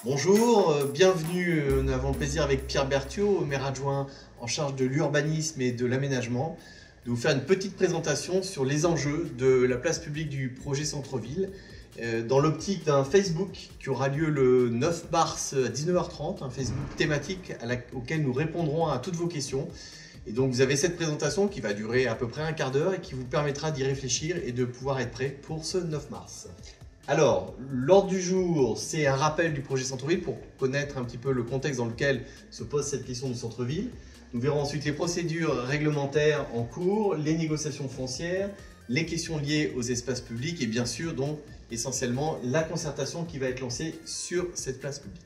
Bonjour, bienvenue. Nous avons le plaisir avec Pierre Berthiaud, maire adjoint en charge de l'urbanisme et de l'aménagement, de vous faire une petite présentation sur les enjeux de la place publique du projet Centre-Ville, dans l'optique d'un Facebook qui aura lieu le 9 mars à 19h30, un Facebook thématique auquel nous répondrons à toutes vos questions. Et donc vous avez cette présentation qui va durer à peu près un quart d'heure et qui vous permettra d'y réfléchir et de pouvoir être prêt pour ce 9 mars. Alors, l'ordre du jour, c'est un rappel du projet Centre-Ville pour connaître un petit peu le contexte dans lequel se pose cette question du centre-ville. Nous verrons ensuite les procédures réglementaires en cours, les négociations foncières, les questions liées aux espaces publics et bien sûr, donc, essentiellement, la concertation qui va être lancée sur cette place publique.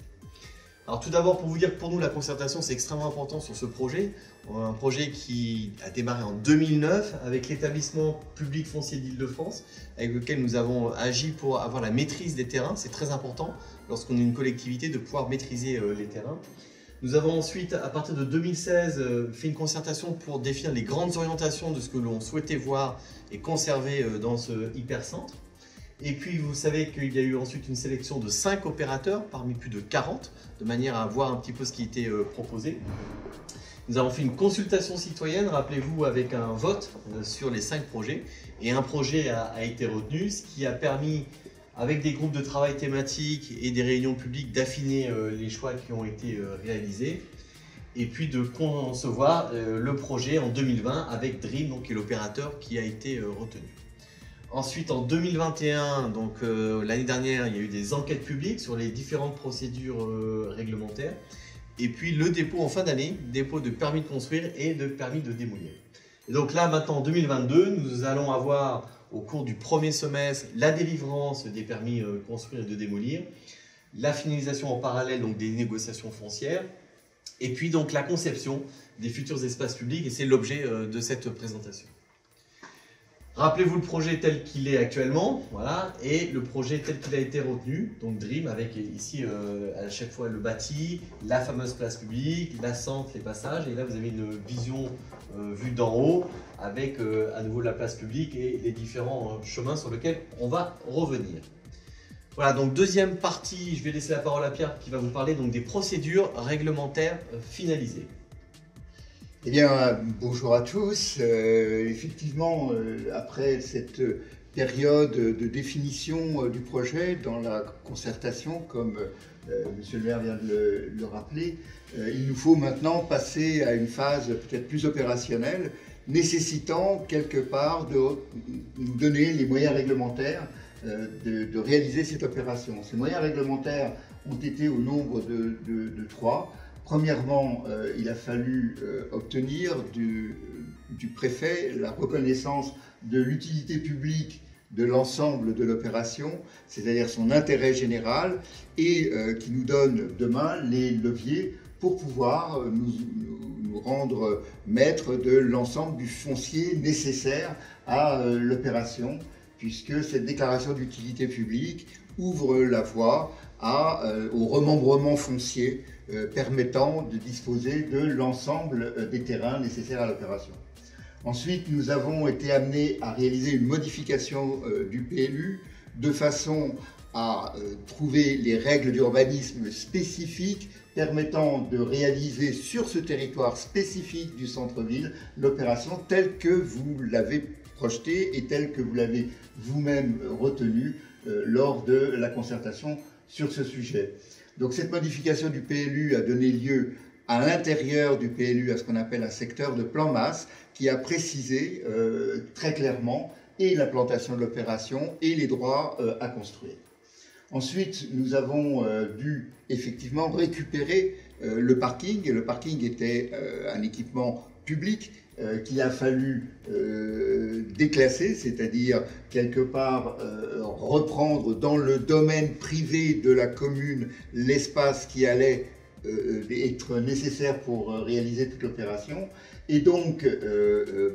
Alors tout d'abord, pour vous dire que pour nous, la concertation, c'est extrêmement important sur ce projet. Un projet qui a démarré en 2009 avec l'établissement public foncier d'Île-de-France, avec lequel nous avons agi pour avoir la maîtrise des terrains. C'est très important lorsqu'on est une collectivité de pouvoir maîtriser les terrains. Nous avons ensuite, à partir de 2016, fait une concertation pour définir les grandes orientations de ce que l'on souhaitait voir et conserver dans ce hypercentre. Et puis vous savez qu'il y a eu ensuite une sélection de 5 opérateurs parmi plus de 40, de manière à voir un petit peu ce qui était proposé. Nous avons fait une consultation citoyenne, rappelez-vous, avec un vote sur les 5 projets. Et un projet a été retenu, ce qui a permis, avec des groupes de travail thématiques et des réunions publiques, d'affiner les choix qui ont été réalisés. Et puis de concevoir le projet en 2020 avec Dream, donc, qui est l'opérateur qui a été retenu. Ensuite, en 2021, donc l'année dernière, il y a eu des enquêtes publiques sur les différentes procédures réglementaires. Et puis le dépôt en fin d'année, dépôt de permis de construire et de permis de démolir. Et donc là, maintenant, en 2022, nous allons avoir au cours du premier semestre la délivrance des permis de construire et de démolir, la finalisation en parallèle donc, des négociations foncières, et puis donc la conception des futurs espaces publics, et c'est l'objet de cette présentation. Rappelez-vous le projet tel qu'il est actuellement, voilà, et le projet tel qu'il a été retenu, donc Dream, avec ici à chaque fois le bâti, la fameuse place publique, la centre, les passages, et là vous avez une vision vue d'en haut, avec à nouveau la place publique et les différents chemins sur lesquels on va revenir. Voilà, donc deuxième partie, je vais laisser la parole à Pierre qui va vous parler donc, des procédures réglementaires finalisées. Eh bien, bonjour à tous. Effectivement, après cette période de définition du projet dans la concertation, comme Monsieur le maire vient de le rappeler, il nous faut maintenant passer à une phase peut-être plus opérationnelle, nécessitant quelque part de nous donner les moyens réglementaires de réaliser cette opération. Ces moyens réglementaires ont été au nombre de 3. Premièrement, il a fallu obtenir du préfet la reconnaissance de l'utilité publique de l'ensemble de l'opération, c'est-à-dire son intérêt général, et qui nous donne demain les leviers pour pouvoir nous rendre maîtres de l'ensemble du foncier nécessaire à l'opération, puisque cette déclaration d'utilité publique ouvre la voie au remembrement foncier permettant de disposer de l'ensemble des terrains nécessaires à l'opération. Ensuite, nous avons été amenés à réaliser une modification du PLU de façon à trouver les règles d'urbanisme spécifiques permettant de réaliser sur ce territoire spécifique du centre-ville l'opération telle que vous l'avez projetée et telle que vous l'avez vous-même retenue lors de la concertation sur ce sujet. Donc cette modification du PLU a donné lieu à l'intérieur du PLU à ce qu'on appelle un secteur de plan masse qui a précisé très clairement et l'implantation de l'opération et les droits à construire. Ensuite, nous avons dû effectivement récupérer le parking. Le parking était un équipement public qu'il a fallu déclasser, c'est-à-dire quelque part reprendre dans le domaine privé de la commune l'espace qui allait être nécessaire pour réaliser toute l'opération, et donc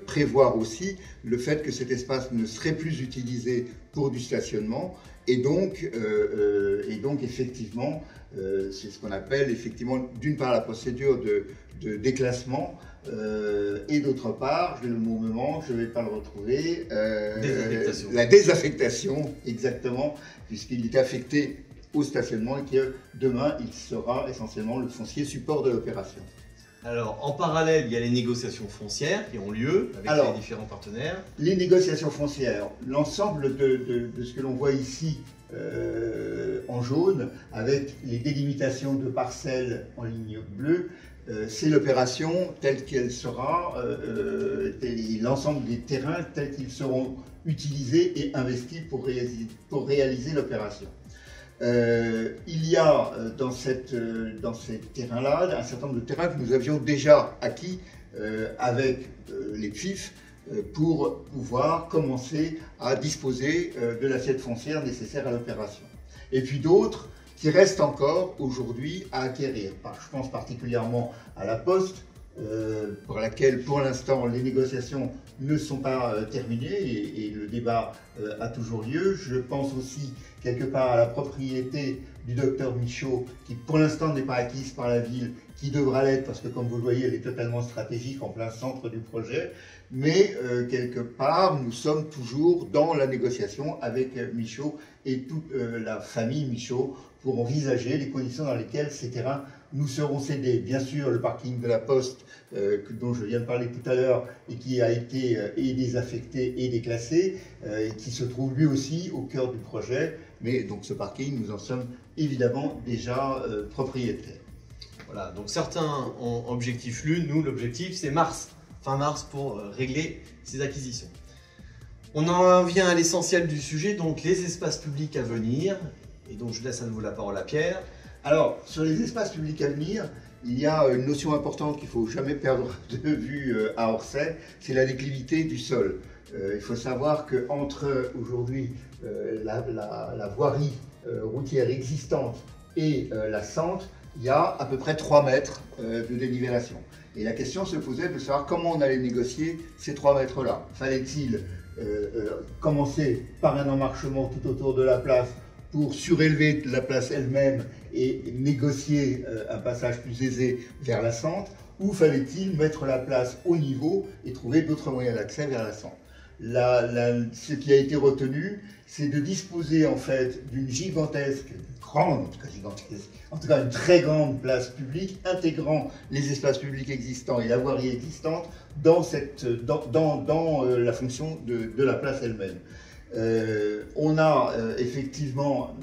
prévoir aussi le fait que cet espace ne serait plus utilisé pour du stationnement, et donc effectivement, c'est ce qu'on appelle effectivement d'une part la procédure de déclassement, et d'autre part, le moment, je ne vais pas le retrouver, désaffectation. La désaffectation, exactement, puisqu'il est affecté au stationnement et que demain, il sera essentiellement le foncier support de l'opération. Alors, en parallèle, il y a les négociations foncières qui ont lieu avec les différents partenaires. Les négociations foncières, l'ensemble de ce que l'on voit ici en jaune, avec les délimitations de parcelles en ligne bleue, c'est l'opération telle qu'elle sera, l'ensemble des terrains tels qu'ils seront utilisés et investis pour réaliser l'opération. Il y a dans ces terrains-là un certain nombre de terrains que nous avions déjà acquis avec les PFIF pour pouvoir commencer à disposer de l'assiette foncière nécessaire à l'opération. Et puis d'autres qui restent encore aujourd'hui à acquérir. Je pense particulièrement à la Poste, pour laquelle pour l'instant les négociations ne sont pas terminées et le débat a toujours lieu. Je pense aussi quelque part à la propriété du docteur Michaud, qui pour l'instant n'est pas acquise par la ville, qui devra l'être parce que comme vous le voyez elle est totalement stratégique en plein centre du projet, mais quelque part nous sommes toujours dans la négociation avec Michaud et toute la famille Michaud pour envisager les conditions dans lesquelles ces terrains nous seront cédés. Bien sûr, le parking de la Poste, dont je viens de parler tout à l'heure, et qui a été et désaffecté et déclassé, et qui se trouve lui aussi au cœur du projet. Mais donc ce parking, nous en sommes évidemment déjà propriétaires. Voilà, donc certains ont objectif lune, nous l'objectif c'est mars, fin mars pour régler ces acquisitions. On en vient à l'essentiel du sujet, donc les espaces publics à venir. Et donc je laisse à nouveau la parole à Pierre. Alors, sur les espaces publics à venir, il y a une notion importante qu'il ne faut jamais perdre de vue à Orsay, c'est la déclivité du sol. Il faut savoir qu'entre aujourd'hui la voirie routière existante et la Sente, il y a à peu près 3 mètres de dénivellation. Et la question se posait de savoir comment on allait négocier ces 3 mètres-là. Fallait-il commencer par un emmarchement tout autour de la place pour surélever la place elle-même et négocier un passage plus aisé vers la Sente, ou fallait-il mettre la place au niveau et trouver d'autres moyens d'accès vers la Sente? Ce qui a été retenu, c'est de disposer en fait d'une gigantesque, grande, en tout cas une très grande place publique, intégrant les espaces publics existants et la voirie existante dans la fonction de la place elle-même. On a effectivement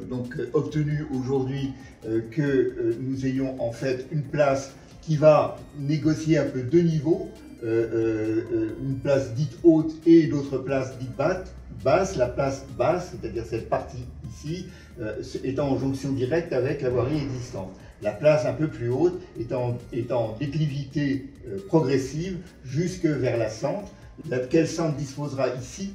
donc obtenu aujourd'hui que nous ayons en fait une place qui va négocier un peu 2 niveaux, une place dite haute et d'autres places dites basse. La place basse, c'est-à-dire cette partie ici, étant en jonction directe avec la voirie existante. La place un peu plus haute est en déclivité progressive jusque vers la Sente, laquelle Sente disposera ici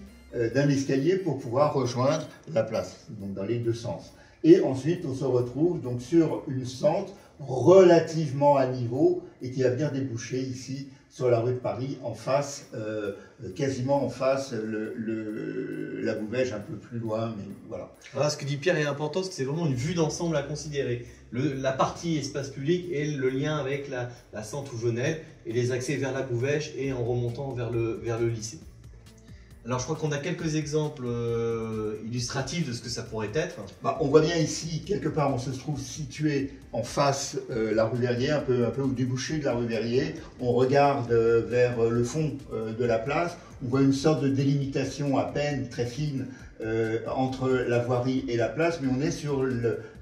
d'un escalier pour pouvoir rejoindre la place, donc dans les 2 sens. Et ensuite, on se retrouve donc sur une Sente relativement à niveau et qui va venir déboucher ici sur la rue de Paris, en face, quasiment en face, la Boubège un peu plus loin, mais voilà. Alors, ce que dit Pierre est important, c'est que c'est vraiment une vue d'ensemble à considérer. La partie espace public et le lien avec la Sente ou Venelle et les accès vers la Boubège et en remontant vers le lycée. Alors je crois qu'on a quelques exemples illustratifs de ce que ça pourrait être. On voit bien ici, quelque part, on se trouve situé en face la rue Verrier, un peu au débouché de la rue Verrier. On regarde vers le fond de la place. On voit une sorte de délimitation à peine très fine entre la voirie et la place, mais on est sur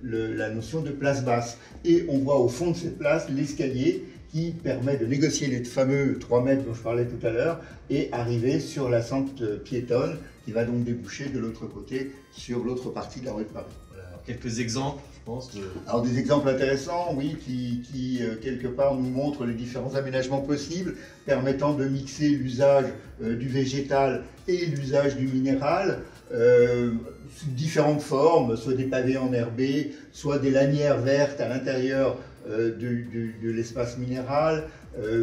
la notion de place basse. Et on voit au fond de cette place l'escalier qui permet de négocier les fameux 3 mètres dont je parlais tout à l'heure et arriver sur la Sente piétonne qui va donc déboucher de l'autre côté sur l'autre partie de la rue de Paris. Voilà, alors quelques exemples, je pense. Alors des exemples intéressants, oui, qui quelque part nous montrent les différents aménagements possibles permettant de mixer l'usage du végétal et l'usage du minéral. Sous différentes formes, soit des pavés enherbés, soit des lanières vertes à l'intérieur de l'espace minéral,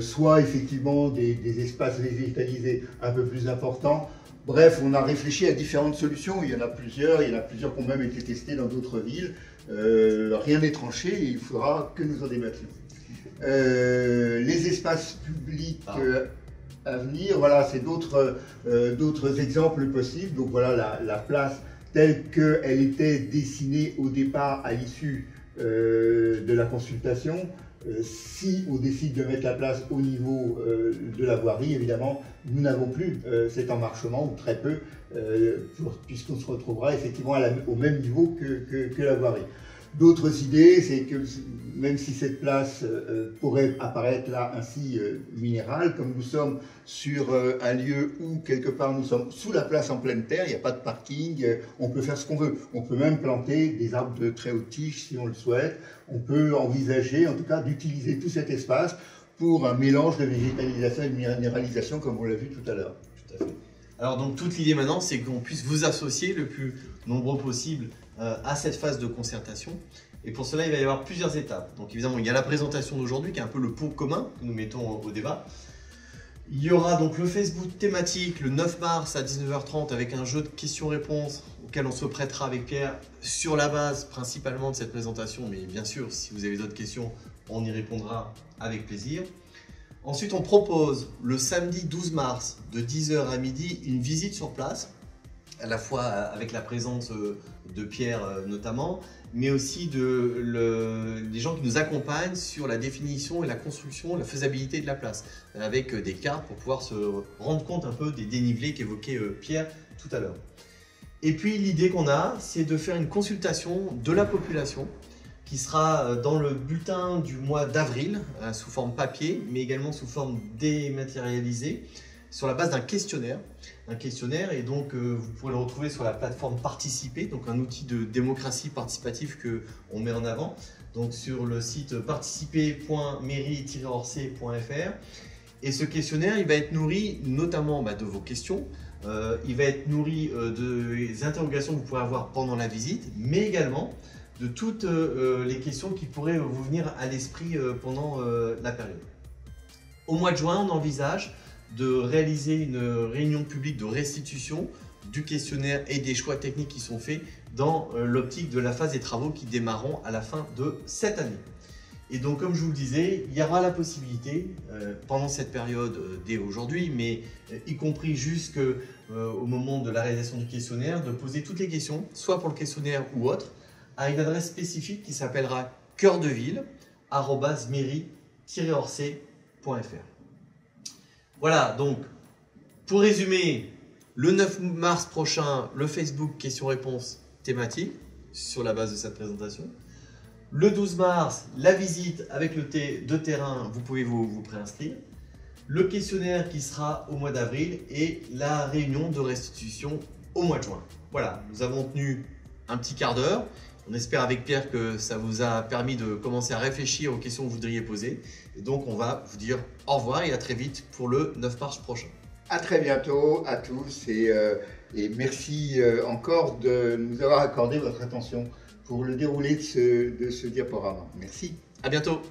soit effectivement des espaces végétalisés un peu plus importants. Bref, on a réfléchi à différentes solutions, il y en a plusieurs qui ont même été testées dans d'autres villes. Rien n'est tranché et il faudra que nous en débattions. Les espaces publics à venir, voilà, c'est d'autres exemples possibles. Donc voilà la place telle qu'elle était dessinée au départ à l'issue de la consultation. Si on décide de mettre la place au niveau de la voirie, évidemment, nous n'avons plus cet emmarchement, ou très peu, puisqu'on se retrouvera effectivement au même niveau que la voirie. D'autres idées, c'est que même si cette place pourrait apparaître là ainsi minérale, comme nous sommes sur un lieu où quelque part nous sommes sous la place en pleine terre, il n'y a pas de parking, on peut faire ce qu'on veut. On peut même planter des arbres de très haute tige si on le souhaite. On peut envisager en tout cas d'utiliser tout cet espace pour un mélange de végétalisation et de minéralisation comme on l'a vu tout à l'heure. Tout à fait. Alors donc toute l'idée maintenant, c'est qu'on puisse vous associer le plus nombreux possible à cette phase de concertation. Et pour cela, il va y avoir plusieurs étapes. Donc évidemment, il y a la présentation d'aujourd'hui qui est un peu le pot commun que nous mettons au débat. Il y aura donc le Facebook thématique le 9 mars à 19h30 avec un jeu de questions-réponses auquel on se prêtera avec Pierre sur la base principalement de cette présentation. Mais bien sûr, si vous avez d'autres questions, on y répondra avec plaisir. Ensuite, on propose le samedi 12 mars de 10h à midi une visite sur place, à la fois avec la présence de Pierre notamment, mais aussi des gens qui nous accompagnent sur la définition et la construction, la faisabilité de la place, avec des cartes pour pouvoir se rendre compte un peu des dénivelés qu'évoquait Pierre tout à l'heure. Et puis l'idée qu'on a, c'est de faire une consultation de la population qui sera dans le bulletin du mois d'avril, sous forme papier, mais également sous forme dématérialisée, sur la base d'un questionnaire. Un questionnaire, et donc vous pourrez le retrouver sur la plateforme Participer, donc un outil de démocratie participative qu'on met en avant, donc sur le site participer.mairie-orsay.fr. Et ce questionnaire, il va être nourri notamment de vos questions, il va être nourri des interrogations que vous pourrez avoir pendant la visite, mais également de toutes les questions qui pourraient vous venir à l'esprit pendant la période. Au mois de juin, on envisage de réaliser une réunion publique de restitution du questionnaire et des choix techniques qui sont faits dans l'optique de la phase des travaux qui démarreront à la fin de cette année. Et donc, comme je vous le disais, il y aura la possibilité, pendant cette période dès aujourd'hui, mais y compris jusqu'au moment de la réalisation du questionnaire, de poser toutes les questions, soit pour le questionnaire ou autre, à une adresse spécifique qui s'appellera cœurdeville@mairie-orsay.fr. Voilà, donc, pour résumer, le 9 mars prochain, le Facebook questions-réponses thématique sur la base de cette présentation. Le 12 mars, la visite avec le de terrain, vous pouvez vous préinscrire. Le questionnaire qui sera au mois d'avril et la réunion de restitution au mois de juin. Voilà, nous avons tenu un petit quart d'heure. On espère avec Pierre que ça vous a permis de commencer à réfléchir aux questions que vous voudriez poser. Et donc, on va vous dire au revoir et à très vite pour le 9 mars prochain. À très bientôt à tous et merci encore de nous avoir accordé votre attention pour le déroulé de ce diaporama. Merci. À bientôt.